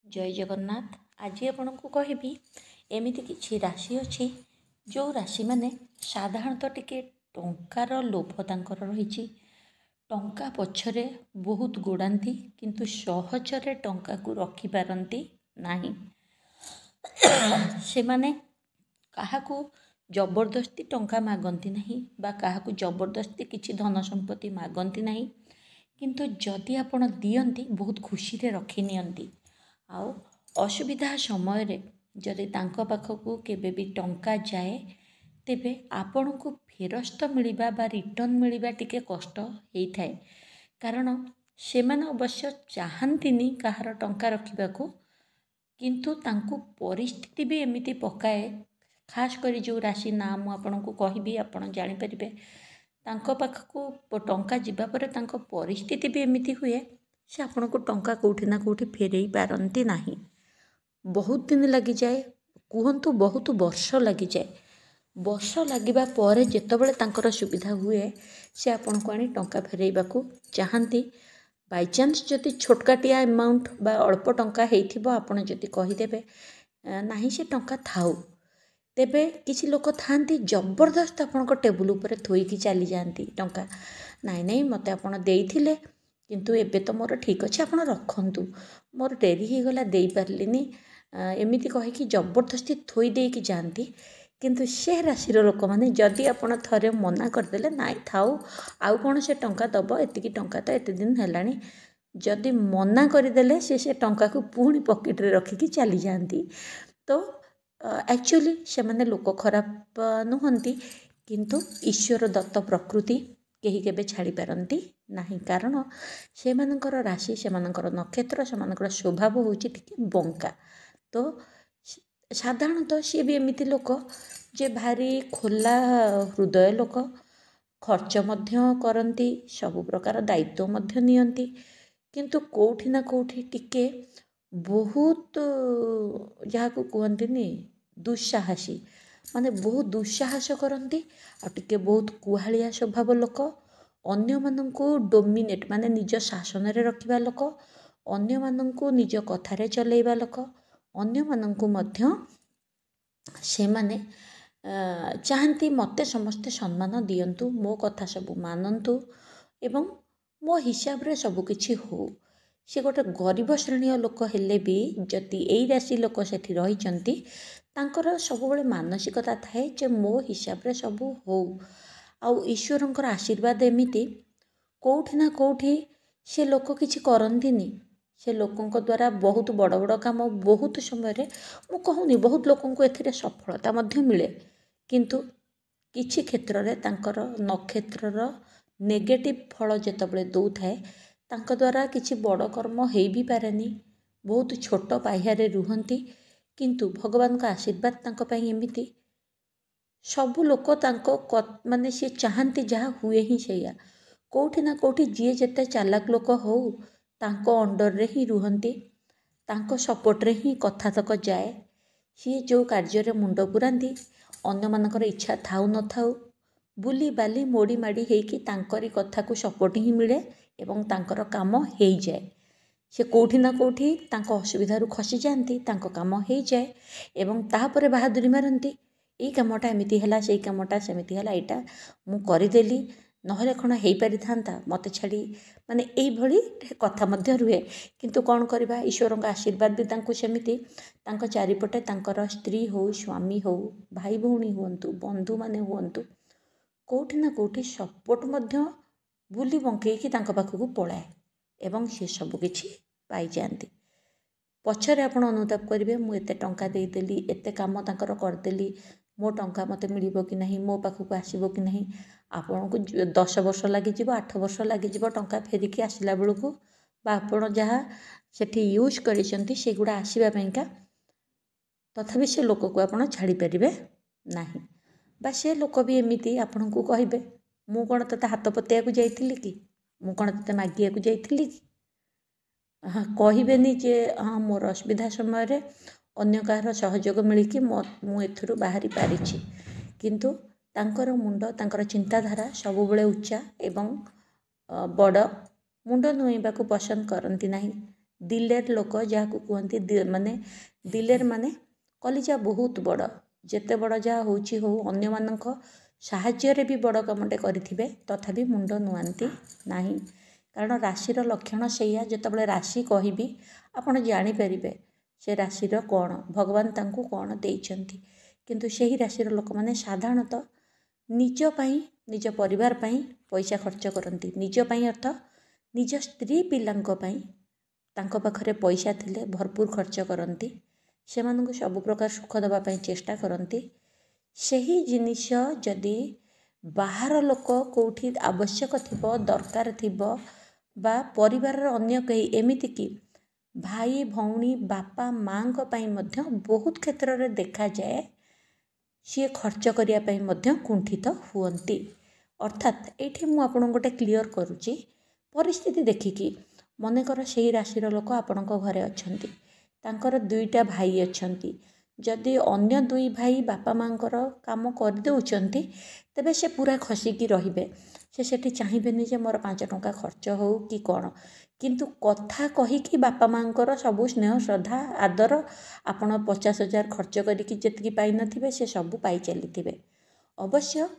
जय जगन्नाथ। आज आपको कहबी एमिति किछि राशि अच्छी जो राशि माने साधारणतः टिके टंकार लोभ तांकर रही टंका पछरे बहुत गोड़ाती किंतु सहजरे टंका को रखी पारती नाही। से माने काहाकू जबरदस्ती टंका मागंती नहीं बा काहाकू जबरदस्ती किछि धन संपत्ति मागंती नहीं, किंतु जदि आपण दियंती बहुत खुशी रे रखी नियंती। आउ असुविधा समय रे जदि तांको पाखकू केबे भी टंका जाए तेबे आपण को फेरस्त मिलिबा बा रिटर्न मिलिबा टिके कष्ट हेई थाए, कारण से माने अवश्य चाहंतीनी कहार टंका रखिबाकू, किंतु तांको परिस्थिति भी एमिति पकाए। खास करी जो राशि ना मु आपनको कहबी आपण जानि परिबे तांको पाखकू टंका जिबा परे तांको परिस्थिति भी एमिति हुए से आपण को टंका कोठी ना कोठी फेरई पारंती नाही। बहुत दिन लगी जाए, कहतु बहुत वर्ष लगी जाए। वर्ष लगिबा परे जेतबेले तांकर सुविधा हुए से आपण को आनी टंका फेरईबाकू चाहंती। बाय चांस जदि छोटकाटिया अमाउंट बा अल्प टंका हेइथिबो आपण जदि कहिदेबे नाही से टंका थाउ, तेबे किसी लोक थांती जबरदस्त आपण को टेबुल ऊपर थोइकी चली जाती टंका नाई नाई मते आपण देइथिले किंतु एबे तो मोर ठीक अच्छे आपण रखंतु मोर डेरी हो गला देई पारलिनी एमिति कहिकी जबरदस्ती थोई देकी जाती। किंतु से राशिर लोक मैंने जदि आपण थरे मना करदेले नाई थाउ आउ कौन से टंका दब एतिकी टंका तो एते दिन हेलानी जदि मना करदेले से टंका को पुणी पॉकेट रे रखिकी चली जाती। तो एक्चुअली से माने लोक खराब नुहंती, किंतु ईश्वर दत्त प्रकृति केही केबे छाड़ी पारंती नाही, कारण से मानकर राशि से मानकर नक्षत्र से मानकर स्वभाव होची टिके बंका। तो साधारणतः सी भी एमिति लोक जे भारी खोला हृदय लोक, खर्च मध्य करती, सब प्रकार दायित्व मध्य नियंती, किंतु कोठी ना कोठी टिके बहुत जहाँ को कहती दुस्साहसी माने बहुत दुस्साहस करती आ टिके बहुत कुहालिया स्वभाव लोक, अन्य मानंकु डोमिनेट माने निज शासन रे रखिबा लोक, अन्य मानंकु निज कथारे चलेइबा लोक, अन्य मानंकु मध्य से माने चाहती मते समस्ते सम्मान दियंतु, मो कथा सब मानंतु एवं मो हिसाब रे सब किछि हो। से गोटे गरीब श्रेणी लोक हेले भी जदि एई राशि लोक सेठी रहिचंती तांकर सबुबले मानसिकता थाए जे मो हिसाब रे सब हो। आउ ईश्वरंकर आशीर्वाद एमिति कोठी ना कोठी से लोक किछि करंतीनी, से लोकों द्वारा बहुत बड़ बड़ काम बहुत समय मु कहूनी बहुत लोकों को एथिरे सफलता मध्य मिले, किंतु किछि क्षेत्र रे तांकर नक्षत्रर नेगेटिव फल जेतबेले दौ थाए तांक द्वारा किछि बड़ कर्म हेई भी पारेनी, बहुत छोट पाह्यारे रुहंती, किंतु भगवान का आशीर्वाद तांक पई एमिति सबु लोक तांको माने सी चाहती जहाँ हुए ही सैया। कोठी ना कोठी जी जेते चालाक लोक हो तांको अंडर रे ही रुहंती, तांको सपोर्ट रे ही कथा तक जाए। सी जो कार्य रे मुंड पुरांती अन्य मानकर इच्छा थाउ न थाउ बुली बाली मोड़ी माड़ी हेकी तांकरी कथा को सपोर्ट ही मिले एवं तांकर काम हेई जाए। से कोठी ना कोठी तांको असुविधा रु खसी जाती, तांको काम हेई जाए एवं ताहापरे बहादुरी मारंती एई कामटा एमिति हला सेई कामटा सेमिति हला एटा मु करिदेली नहले खण हेई पारि थांता मते छाड़ी माने एई भली कथा मध्य रुहे। किंतु कौन करबा ईश्वरंक आशीर्वाद भी तांको सेमिति तांको चारिपटे तांकर स्त्री हो स्वामी हो भाई भौणी हुअंतु बंधु माने हुअंतु कोठी ना कोठी सपोर्ट मध्य बुली बंकेकी तांको पाखकू पलाए एवं से सब किछि पाई जाती। पछरे आपण अनुताप करेंगे मु एते टंका देदेली एते काम तांकर करदेली मो टंका मते मिलिबो कि नहीं, मो पाखक आसीबो कि नहीं। आपण को 10 वर्ष लगी 8 वर्ष लगी टंका फेरिकी आसला बेलू बा आपण जहाँ सेठी यूज करिसेंती सेगुड़ा आसीबा पईका तथापि से लोक को आपण छाड़ी परिबे नाही, बा से लोक भी एमिति आपण को कहिबे मु कोन तते हाथ पतेया को जाइथिली कि, मु कोन तते मागिया को जाइथिली कि। हाँ कहबेनी जे हाँ मोर असुविधा समय रे अन्य कहार सहयोग मिलिकी मु एथुरु बाहरी पारिछि, किंतु तांकर मुंड तांकर चिंताधारा सबुबले उच्चा एवं बड़ मुंड नुइबा को पसंद करती नहीं। दिलेर लोक जहाँ कहते माने दिलेर माने कलिजा बहुत बड़ जेते बड़ जहाँ हो अन्य मानक साहाଯ୍ୟରେ भी बड़ कामटे करेंगे तथापि मुंड नुआंती नहीं कारण राशिर लक्षण से जितेबाला राशि कहबी आपण जानीपर से राशिर कौन भगवान तांको कौन देइछंती किंतु सही राशिर लोक मैंने साधारणतः निजपाई निज परिवार पाई पैसा खर्च करती निजपाई अर्थ निज स्त्री पिलांकोपाई तांको पाखरे पैसा थिले भरपूर खर्च करती से सब प्रकार सुख देवाई चेष्टा करती सही जिनिष जदि बाहर लोक कौटी आवश्यक थिबो दरकार थिबो बा परिवार अन्य कहीं एमिति कि भाई भौणी बापा माँ मध्य बहुत क्षेत्र में देखा जाए सी खर्च करने कुंठित हुअन्ति अर्थात ये मुझे गोटे क्लीयर करुच्ची परिस्थिति देखिकी मनकर से राशिर लोक आपण घरे अच्छा तांकर दुईटा भाई अच्छा जदि अन्य दुई भाई बापा माँ काम कर दौरान तेबे से पूरा खसिकी रहिबे से चाहिए जे मोर 5 टंका खर्च हो कि कौन किंतु कथा कहीकि बापा माँ सबू स्नेह श्रद्धा आदर आपण 50,000 खर्च करी जी पाई नथिबे से सबू पाई चली अवश्य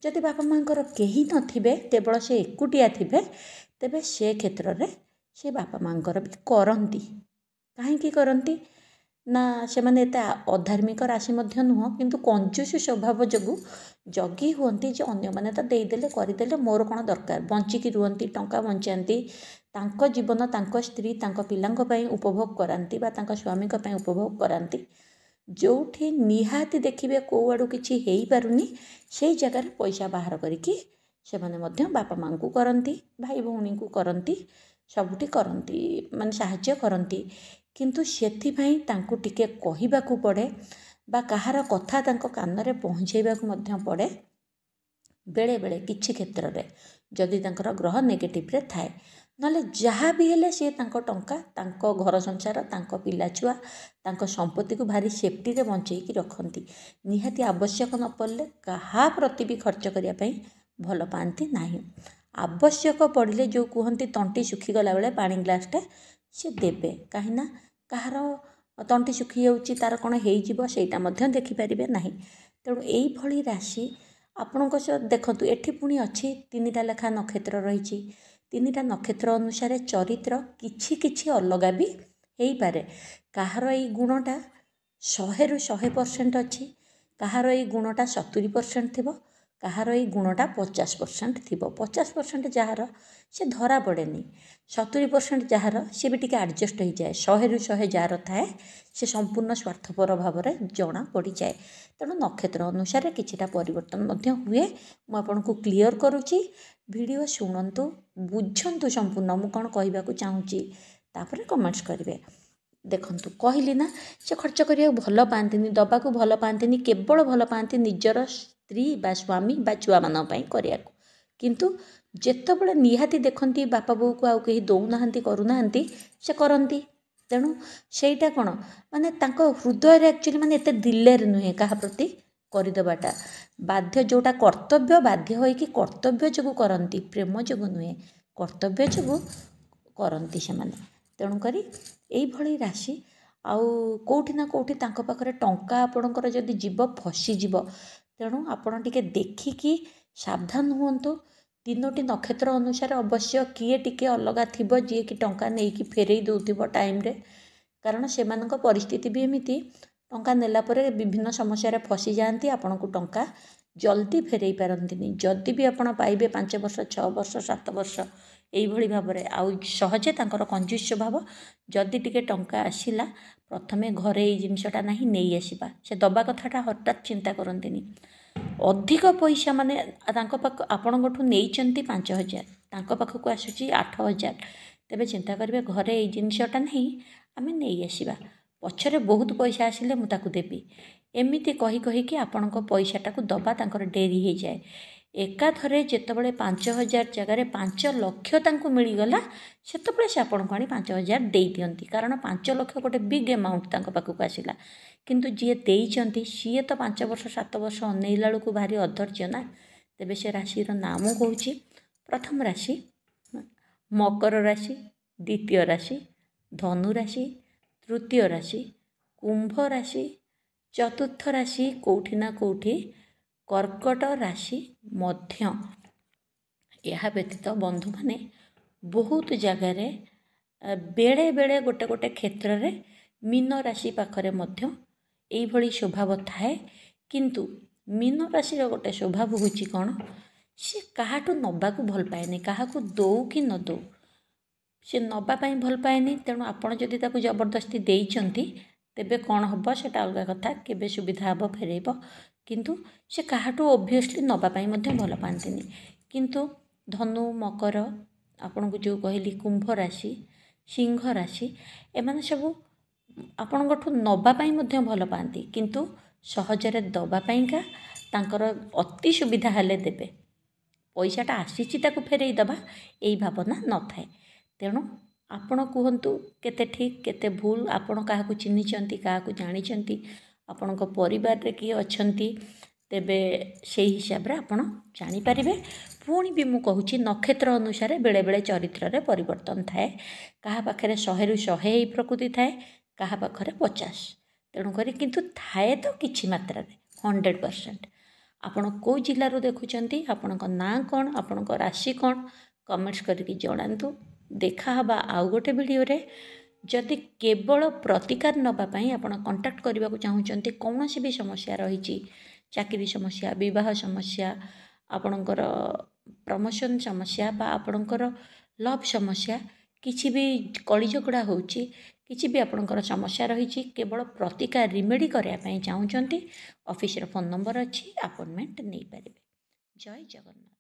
जदि बापा माँ कहीं नथिबे केवल से एकुटिया थिबे तेबे से क्षेत्र में से बापा माँ भी करती कहीं करती ना से माने एत अधार्मिक राशि मध्य नुह किंतु कंजूस स्वभाव जो जगी हुंती जे अन्य माने तो देदेले करदेले मोर कौन दरकार बंचिकी रुहंती टंका बंचाती तांको जीवन तांको स्त्री तांको पिलांको पई उपभोग करांती बा तांको स्वामी को पई उपभोग करांती जोठी निहाती देखिबे को आडू किछि हेई पारुनी से जगह पैसा बाहर करिकी से माने मध्य बापा माँ को करंती भाई भौणी को करंती सबुठी करंती माने साहाय्य करंती किंतु सेथिभाई तांको टिके कहिबाकू पड़े बा कहार कथा तांको कानरे पहुँचेबाकू मध्य पड़े बेले बेले किछि क्षेत्र में जदि तांकर ग्रह नेगेटिव रे थाए नले जहाँ भी हेले सी तांको टंका तांको घर संसार तांको पिला छुआ तांको संपत्ति को भारी सेफ्टी रे बंचेकी रखती निहाती आवश्यक न पड़े कहा प्रति भी खर्च करने पई भल पाती नहीं आवश्यक पड़े जो कहती तंटी सुखीगला बेले पानी ग्लासटे सी देवे कहीं कहार तंटी सुखी जाऊँगी तार कौन होटा देखिपारे ना तेणु यही राशि आपण देखूँ एठी पुणी अच्छी 3टा लेखा नक्षत्र रही 3टा नक्षत्र अनुसार चरित्र किछि किछि अलग भी हो पारे कहार यही गुणटा 100 ରୁ 100% अच्छी कहार यही गुणटा 70% थी कहार यही गुणटा 50% थी 50% जार से धरा पड़ेनी 70% जार सी भी टी एडजस्ट हो जाए 100 ରୁ 100 जार थाए से संपूर्ण स्वार्थपर भाव में जना पड़ जाए तेणु नक्षत्र अनुसार किछिटा परिवर्तन हुए मुझे क्लीयर करुच्ची वीडियो शुणु बुझंतु संपूर्ण मु कौन कहवाक चाहूँगी तापर कमेंट्स करेंगे देखंतु कहली ना से खर्च करिया भल पाती दबाक भल पाती केवल भल पाती निजर स्त्री बा स्वामी बा छुआ मान करिया किंतु जेतबले निहाती देखती बापा बो को आउ कहीं दौना करूना से करती तेणु सेटा कौन माने तांको हृदय एक्चुअली माने एते दिलेर नुहे क्या प्रति करदेवाटा बाध्य जोटा कर्तव्य बाध्य होइकी कर्तव्य जो करती प्रेम जो नुहे कर्तव्य जो करती से तेणुक यही राशि आउ कौटी ना कौटी तांको पाखरे टंका आपणकर जदि जीव फसीज तेणु आपण टिके देखिकी सावधान हुंतु 3ଟି नक्षत्र अनुसार अवश्य किए टिके अलग थिबो जी कि टंका नेकी फेरई दउथिबो टाइम रे कारण से परिस्थिति भी एमिति टंका नेला परे विभिन्न समस्या रे फसी जाती आपण को टंका जल्दी फेरई पारंतिनी जदि भी आपण पाइबे 5 वर्ष 6 वर्ष 7 वर्ष यही भाव में आउ सहजे तांकर कंजूस स्वभाव जदि टिके टंका आसिला प्रथमे घरे ये जिनसटा ना नहीं आसवा से दबा कथाटा हठात चिंता करंतिनी अधिक पैसा माने आपणठू नहीं 5,000 तांको पाखक आसूची 8,000 तेबे चिंता करेंगे घरे ये जिनसटा नहीं आम नहीं आसवा पछरे बहुत पैसा आसिले मु ताकू देबी एमिति कही कही कि आपण पैसाटा को दबा तांकर डेरी हो जाए एकाथरे जितेबाला 5,000 जगार 5 लाख तांको मिलगला सेतबले से आपण को 5,000 दे दियंती कारण 5 लाख गोटे बिग अमाउंट तांको पाखक आसिला किंतु जी देइचंती सी तो 5 वर्ष 7 वर्ष अनेला को भारी अधर्य ना तेबे से राशि नाम कहूँ प्रथम राशि मकर राशि द्वितीय राशि धनु राशि, तृतीय राशि कुंभ राशि, चतुर्थ राशि कोठी ना कोठी कर्कट राशि मध्य। यह व्यतीत बंधु माने बहुत जगार बेले बेले गोटे गोटे क्षेत्र में मीन राशि पाखरे मध्य एइभଳି स्वभाव थाए। किंतु मीन राशि गोटे स्वभाव होची कौन, सी काहाटू नबाकू भल पाएनी, काहाकू दौ कि न दौ से नबापाई भल पाएनी। तेणु आपण जदि ताकू जबरदस्ती देइचंती तेबे कौन हम सेटा अलग कथा, केबे सुविधा हम फेरेब, किंतु से काहाटू ओब्वियसली नबापाई मध्य भल पाएंतिनी। किंतु धनु मकर आपण को जो कहली कुंभ राशि सिंह राशि एमाने सब आपणठू नबापाई मध्य भल पाती, किंतु सहजरे दबापाईका तांकर अति सुविधा हेले देबे, पैसाटा आसीची ताकू फेरई दबा यही भावना न थाए। तेणु आपण कहतु केते ठीक केते भूल, आपण काहाकू चिन्हिचंती काहाकू जानिचंती, आपणक परिवार रे किए अछंती, तेबे से हिसाब रे आपण जानि परिबे। पुणी भी मु कहूची नक्षत्र अनुसार बेले बेले चरित्र रे परिवर्तन थाए, काहा पाखरे 100 रु 100 ही प्रकृति थाए, काहा पाखरे 50। तेणु करी किंतु थाए तो किछि मात्रा रे 100%। आपण को जिल्लारू देखुचंती, आपणक नाम कौन, आपणक राशि कौन, कमेंट्स करके जणांतु। देखा हबा आउ गोटे वीडियो रे। जदि केवल प्रतिकार नबापाई आपण कांटेक्ट करबा को चाहूचंती, कौनसी भी समस्या रही, चाकरी समस्या, विवाह समस्या, आपणकर प्रमोशन समस्या बा आपणकर लव समस्या, किछि भी कली झगड़ा होची, किछि भी आपणकर समस्या रही, केवल प्रतिकार रिमेडी करबा पई चाहूचंती, ऑफिस रे फोन नंबर अछि, अपॉइंटमेंट नै पारिबे। जय जगन्नाथ।